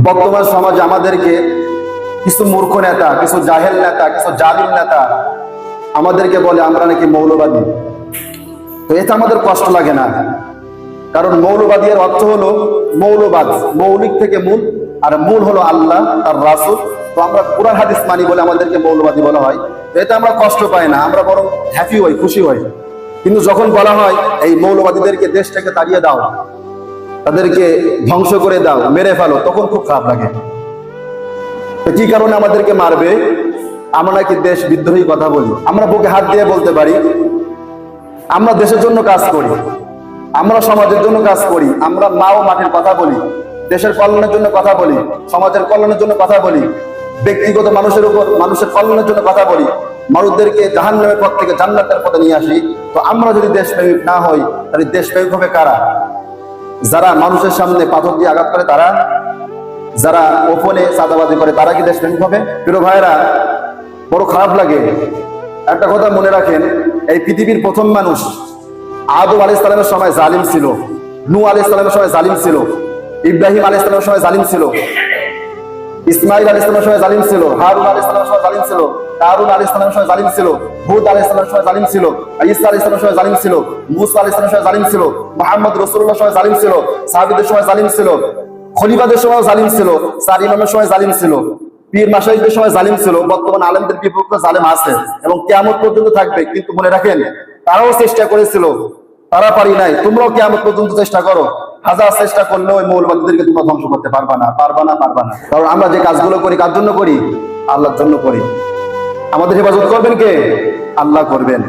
বর্তমান সমাজে আমাদেরকে কিছু মূর্খ নেতা, কিছু জাহেল নেতা, কিছু জালিম নেতা আমাদেরকে বলে আমরা নাকি মৌলবাদী। তো এটা আমাদের কষ্ট লাগে না, কারণ মৌলবাদী এর অর্থ হলো মৌলবাদ, মৌলিক থেকে মূল, আর মূল হলো আল্লাহ তার রাসূল। তো আমরা কুরআন হাদিস মানি বলে আমাদেরকে মৌলবাদী বলা হয়, তো এটা আমরা কষ্ট পাই না, আমরা বরং হ্যাপি হই, খুশি হই। কিন্তু যখন বলা হয় এই মৌলবাদীদেরকে দেশ থেকে তাড়িয়ে দাও, তাদেরকে ধ্বংস করে দাও, মেরে ফেলো, তখন খুব খারাপ লাগে। তো কি কারণে আমাদেরকে মারবে? আমরা নাকি দেশ বিদ্রোহী কথা বলি। আমরা বুকে হাত দিয়ে বলতে পারি আমরা দেশের জন্য কাজ করি, আমরা সমাজের জন্য কাজ করি, আমরা মা ও মাটির কথা বলি, দেশের কল্যাণের জন্য কথা বলি, সমাজের কল্যাণের জন্য কথা বলি, ব্যক্তিগত মানুষের উপর মানুষের কল্যাণের জন্য কথা বলি, মানুষদেরকে জাহান্নামের পথ থেকে জান্নাতের পথে নিয়ে আসি। তো আমরা যদি দেশপ্রেমিক না হই, তাহলে দেশপ্রেমিক হবে কারা? যারা মানুষের সামনে পাথর দিয়ে আঘাত করে তারা, যারা ওপনে চাঁদাবাজি করে তারা কি দেশপ্রেমিক হবে? প্রিয় ভাইরা, বড় খারাপ লাগে। একটা কথা মনে রাখেন, এই পৃথিবীর প্রথম মানুষ আদম আলাইহিস সালামের সময় জালিম ছিল, নূহ আলাইহিস সালামের সময় জালিম ছিল, ইব্রাহিম আলাইহিস সালামের সময় জালিম ছিল, ইসমাঈল আলাইহিস সালামের সময় জালিম ছিল, হারুন আলাইহিস সালামের সময় জালিম ছিল, কারুন আলাইহিস সালামের সময় জালিম ছিল, হুদ আলাইহিস সালামের সময় জালিম ছিল, ঈসা আলাইহিস সালামের সময় জালিম ছিল, মুসা আলাইহিস সালামের সময় জালিম ছিল, মুহাম্মদ রাসূলুল্লাহর সময় জালিম ছিল, সাহাবীদের সময় জালিম ছিল, খলিফাদের সময় জালিম ছিল, চার ইমামের সময় জালিম ছিল, পীর মাশাইখদের সময় জালিম ছিল। বর্তমান আলেমদের বিপক্ষে জালেম আছে এবং কিয়ামত পর্যন্ত থাকবে। কিন্তু মনে রাখেন, তারাও চেষ্টা করেছিল, তারা পারি নাই। তোমরাও কিয়ামত পর্যন্ত চেষ্টা করো, হাজার চেষ্টা করলেও ওই মৌলবাদীদেরকে তোমরা ধ্বংস করতে পারবা না, পারবা না, পারবা না। কারণ আমরা যে কাজগুলো করি কার জন্য করি? আল্লাহর জন্য করি। আমাদের হেফাজত করবেন কে? আল্লাহ করবেন।